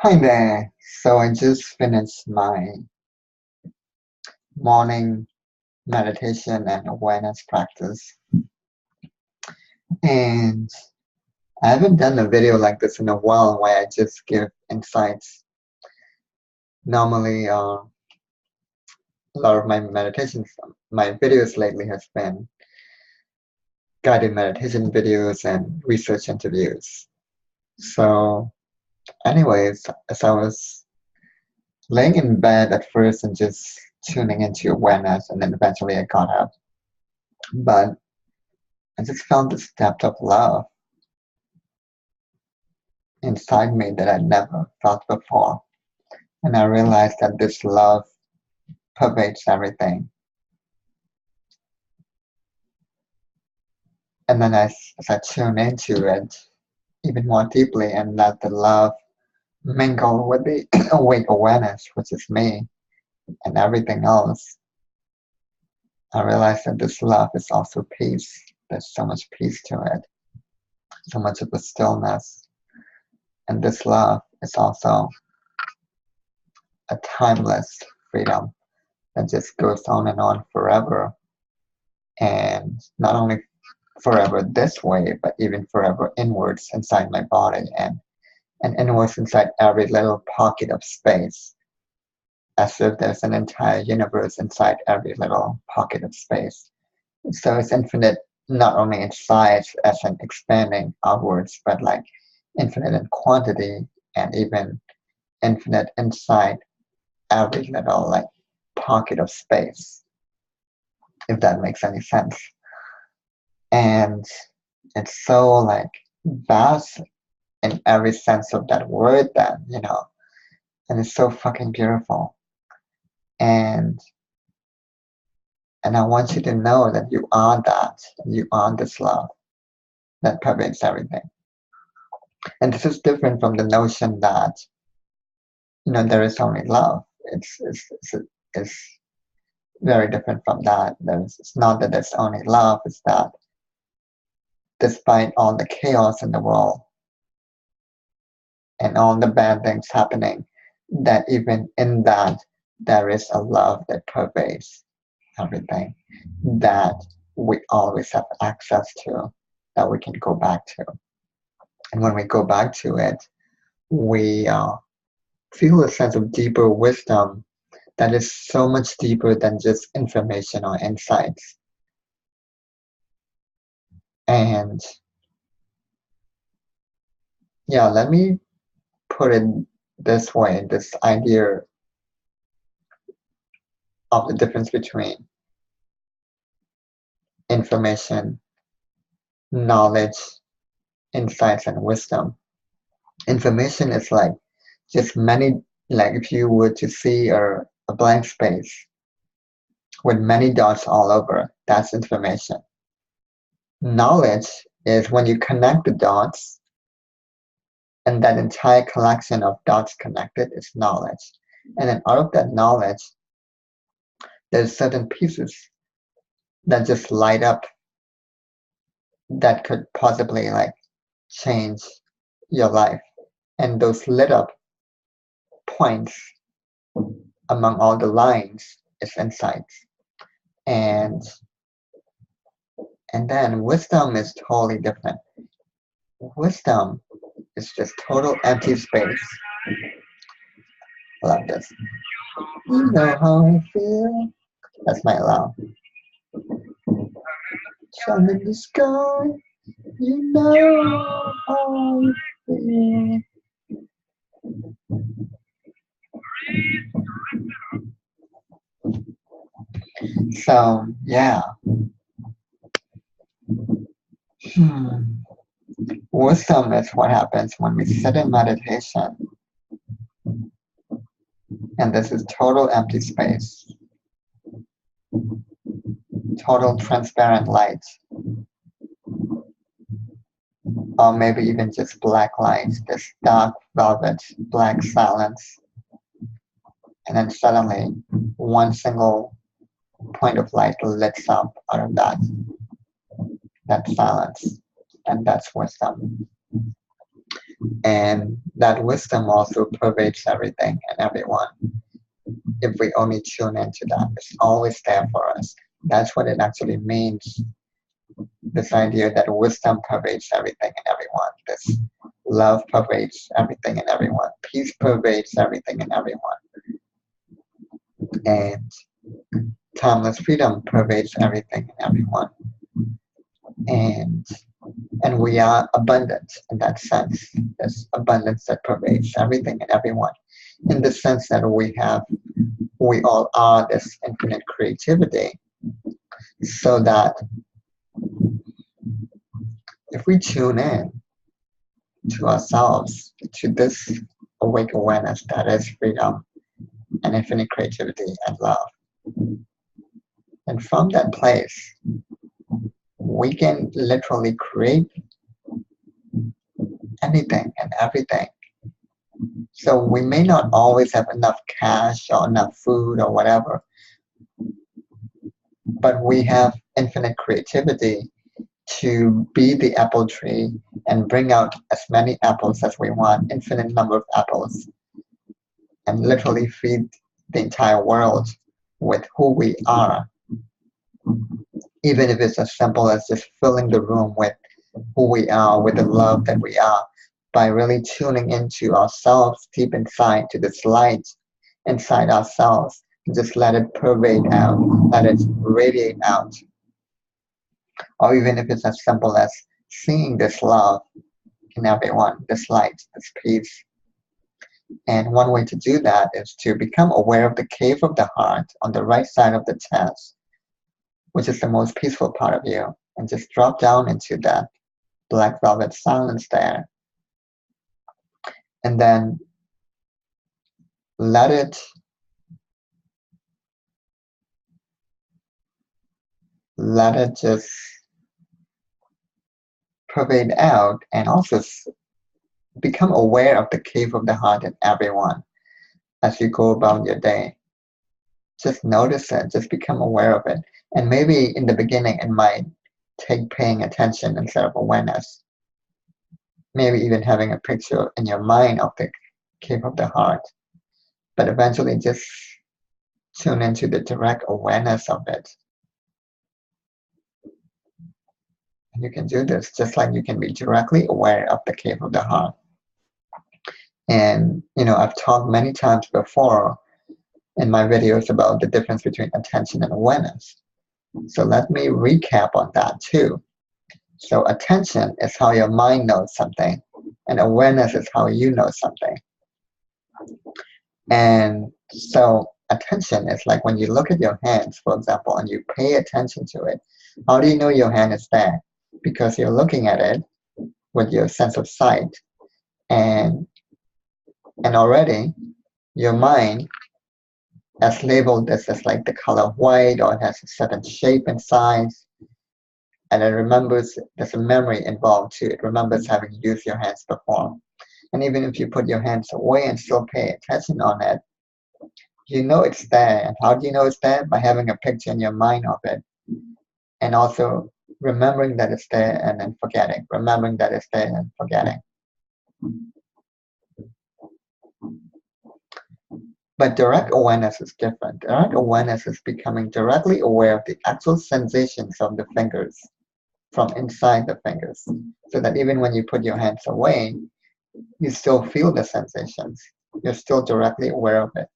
Hi there. So I just finished my morning meditation and awareness practice, and I haven't done a video like this in a while where I just give insights. Normally, a lot of my meditations, my videos lately has been guided meditation videos and research interviews. So, anyways, as I was laying in bed at first and just tuning into awareness, and then eventually I got up, but I just felt this depth of love inside me that I'd never felt before. And I realized that this love pervades everything. And then as I tune into it even more deeply and let the love mingle with the awake awareness, which is me and everything else, I realized that this love is also peace. There's so much peace to it, so much of the stillness. And this love is also a timeless freedom that just goes on and on forever. And not only forever this way, but even forever inwards inside my body and inwards inside every little pocket of space, as if there's an entire universe inside every little pocket of space. So it's infinite, not only in size as in expanding outwards, but like infinite in quantity and even infinite inside every little like pocket of space, if that makes any sense. And it's so like vast in every sense of that word then, and it's so fucking beautiful. And and I want you to know that you are that, you are this love that pervades everything. And this is different from the notion that there is only love. It's very different from that. It's not that there's only love, it's that despite all the chaos in the world and all the bad things happening, that even in that there is a love that pervades everything, that we always have access to, that we can go back to. And when we go back to it, we feel a sense of deeper wisdom that is so much deeper than just information or insights. And yeah, let me put it this way, this idea of the difference between information, knowledge, insights, and wisdom. Information is like just many, like if you were to see a blank space with many dots all over, that's information. Knowledge is when you connect the dots, and that entire collection of dots connected is knowledge. And then out of that knowledge, there's certain pieces that just light up that could possibly like change your life. And those lit up points among all the lines is insights. And and then wisdom is totally different. Wisdom is just total empty space. I love this. You know how I feel. That's my alarm. Sun in the sky. You know how I feel. So yeah. Wisdom is what happens when we sit in meditation, and this is total empty space, total transparent light, or maybe even just black light, this dark velvet, black silence, and then suddenly one single point of light lights up out of that silence, and that's wisdom. And that wisdom also pervades everything and everyone. If we only tune into that, it's always there for us. That's what it actually means. This idea that wisdom pervades everything and everyone. This love pervades everything and everyone. Peace pervades everything and everyone. And timeless freedom pervades everything and everyone. And and we are abundant in that sense. There's abundance that pervades everything and everyone. In the sense that we all are this infinite creativity. So that if we tune in to ourselves, to this awake awareness that is freedom and infinite creativity and love, and from that place, we can literally create anything and everything. So we may not always have enough cash or enough food or whatever, but we have infinite creativity to be the apple tree and bring out as many apples as we want, infinite number of apples, and literally feed the entire world with who we are, even if it's as simple as just filling the room with who we are, with the love that we are, by really tuning into ourselves deep inside, to this light inside ourselves, and just let it pervade out, let it radiate out. Or even if it's as simple as seeing this love in everyone, this light, this peace. And one way to do that is to become aware of the cave of the heart on the right side of the chest, which is the most peaceful part of you, and just drop down into that black velvet silence there. And then let it just pervade out, and also become aware of the cave of the heart in everyone as you go about your day. Just notice it, just become aware of it. And maybe in the beginning it might take paying attention instead of awareness. Maybe even having a picture in your mind of the cave of the heart. But eventually just tune into the direct awareness of it. And you can do this just like you can be directly aware of the cave of the heart. And I've talked many times before in my videos about the difference between attention and awareness. So let me recap on that too. So attention is how your mind knows something, and awareness is how you know something. And so attention is like when you look at your hands, for example, and you pay attention to it. How do you know your hand is there? Because you're looking at it with your sense of sight, and already your mind has labeled this as like the color white, or it has a certain shape and size, and it remembers, there's a memory involved too. It remembers having used your hands before. And even if you put your hands away and still pay attention on it, you know it's there. And how do you know it's there? By having a picture in your mind of it, and also remembering that it's there and then forgetting, remembering that it's there and forgetting. But direct awareness is different. Direct awareness is becoming directly aware of the actual sensations of the fingers from inside the fingers, so that even when you put your hands away, you still feel the sensations. You're still directly aware of it.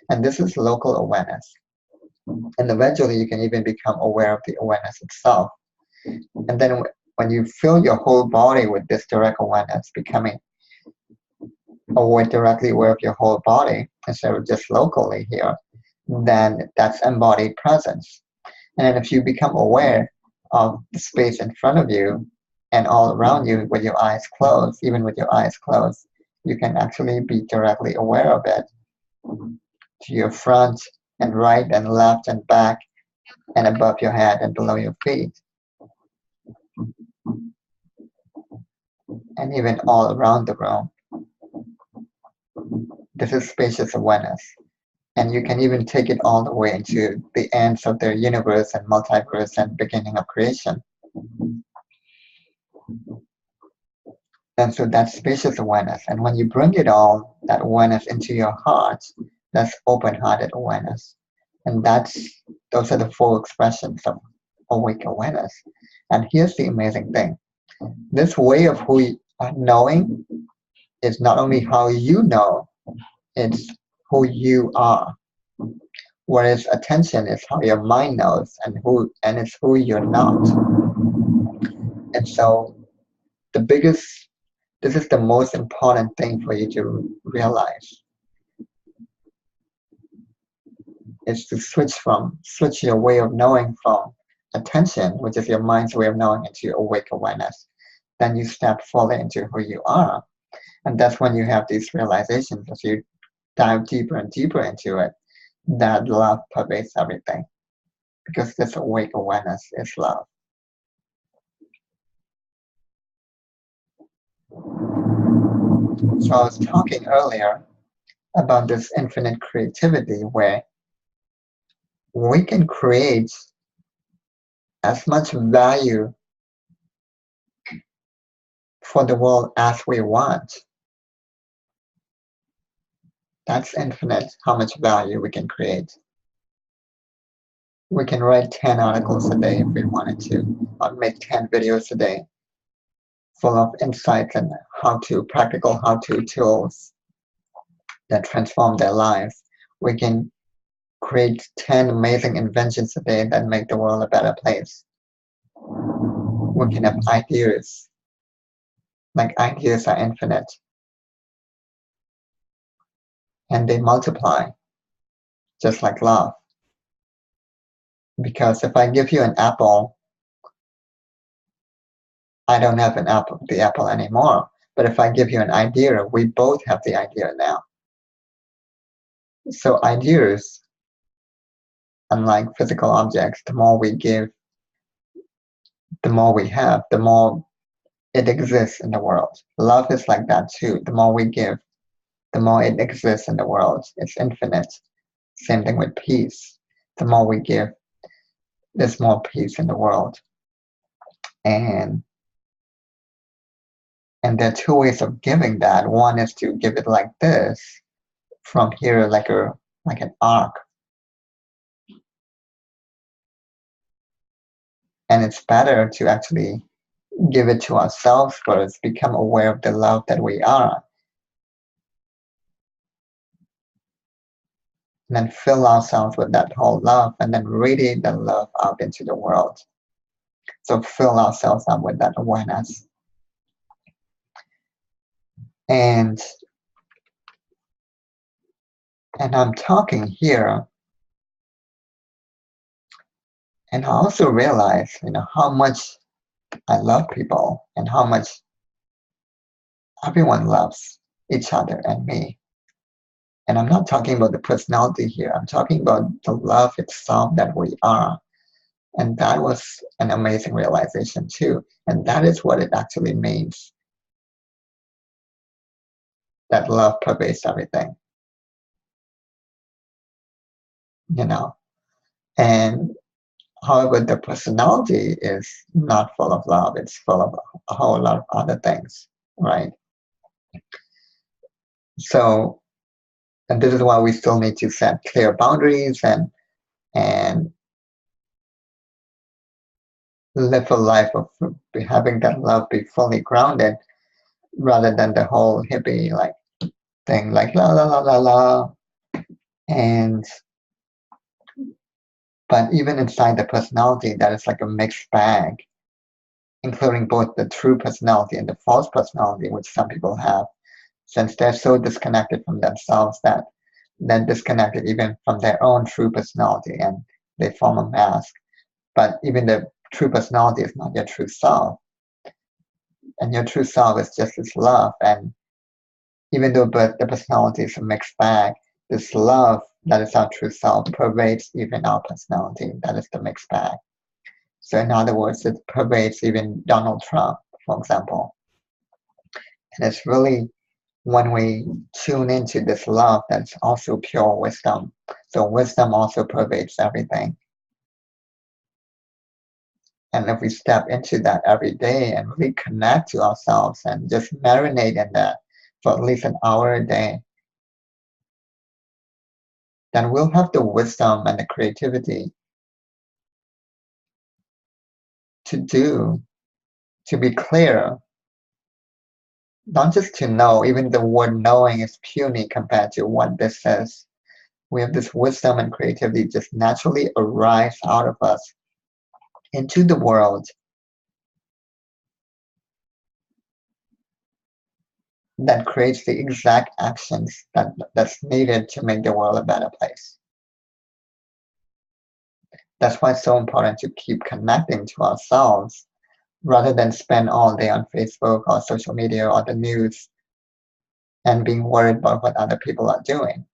And this is local awareness. And eventually you can even become aware of the awareness itself. And then when you fill your whole body with this direct awareness, becoming directly aware of your whole body instead of just locally here, then that's embodied presence. And then if you become aware of the space in front of you and all around you with your eyes closed, even with your eyes closed, you can actually be directly aware of it, to your front and right and left and back and above your head and below your feet, and even all around the room. This is spacious awareness. And you can even take it all the way into the ends of the universe and multiverse and beginning of creation. And so that's spacious awareness. And when you bring it all, that awareness into your heart, that's open-hearted awareness. And those are the four expressions of awake awareness. And here's the amazing thing. This way of who you are knowing is not only how you know, it's who you are. Whereas attention is how your mind knows and it's who you're not. And so the biggest this is the most important thing for you to realize is to switch your way of knowing from attention, which is your mind's way of knowing, into awake awareness. Then you step fully into who you are. And that's when you have these realizations as you dive deeper and deeper into it, that love pervades everything. Because this awake awareness is love. So I was talking earlier about this infinite creativity where we can create as much value for the world as we want. That's infinite, how much value we can create. We can write 10 articles a day if we wanted to, or make 10 videos a day full of insights and practical how-to tools that transform their lives. We can create 10 amazing inventions a day that make the world a better place. We can have ideas, like ideas are infinite. And they multiply, just like love. Because if I give you an apple, I don't have the apple anymore. But if I give you an idea, we both have the idea now. So ideas, unlike physical objects, the more we give, the more we have, the more it exists in the world. Love is like that too. The more we give, the more it exists in the world. It's infinite. Same thing with peace. The more we give, there's more peace in the world. And there are two ways of giving that. One is to give it like this, from here, like an arc. And it's better to actually give it to ourselves first, become aware of the love that we are, and then fill ourselves with that whole love, and then radiate that love out into the world. So fill ourselves up with that awareness. And I'm talking here, and I also realize, how much I love people and how much everyone loves each other and me. And I'm not talking about the personality here. I'm talking about the love itself that we are. And that was an amazing realization too. And that is what it actually means. That love pervades everything. And however, the personality is not full of love. It's full of a whole lot of other things, right? So, and this is why we still need to set clear boundaries and live a life of having that love be fully grounded, rather than the whole hippie thing, like la la la la la. But even inside the personality, that is like a mixed bag, including both the true personality and the false personality, which some people have, since they're so disconnected from themselves that they're disconnected even from their own true personality, and they form a mask. But even the true personality is not your true self. And your true self is just this love. And even though the personality is a mixed bag, this love that is our true self pervades even our personality. That is the mixed bag. So in other words, it pervades even Donald Trump, for example. And it's really when we tune into this love that's also pure wisdom. So wisdom also pervades everything. And if we step into that every day and really connect to ourselves and just marinate in that for at least an hour a day, then we'll have the wisdom and the creativity to do, to be clear, not just to know, even the word knowing is puny compared to what this is. We have this wisdom and creativity just naturally arise out of us into the world that creates the exact actions that's needed to make the world a better place. That's why it's so important to keep connecting to ourselves rather than spend all day on Facebook or social media or the news and being worried about what other people are doing.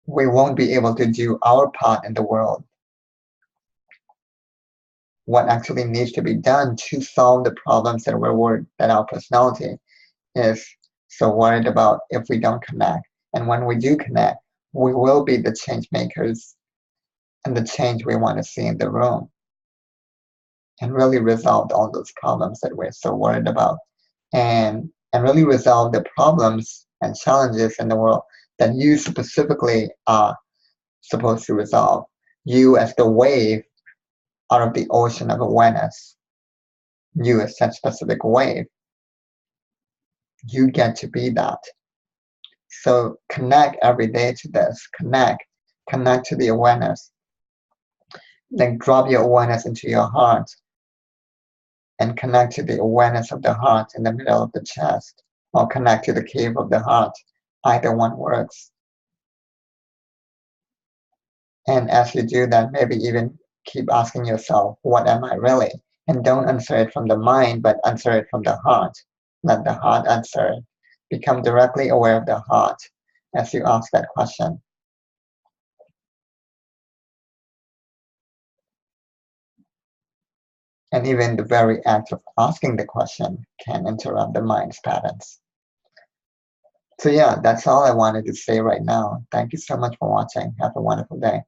We won't be able to do our part in the world. What actually needs to be done to solve the problems that we're worried that our personality is so worried about if we don't connect. And when we do connect, we will be the change makers and the change we want to see in the room and really resolve all those problems that we're so worried about and really resolve the problems and challenges in the world that you specifically are supposed to resolve. You as the wave out of the ocean of awareness, you as that specific wave, you get to be that. So connect every day to this, connect to the awareness. Then drop your awareness into your heart and connect to the awareness of the heart in the middle of the chest, or connect to the cave of the heart. Either one works. And as you do that, maybe even keep asking yourself, what am I really? And don't answer it from the mind, but answer it from the heart. Let the heart answer it. Become directly aware of the heart as you ask that question. And even the very act of asking the question can interrupt the mind's patterns. So yeah, that's all I wanted to say right now. Thank you so much for watching. Have a wonderful day.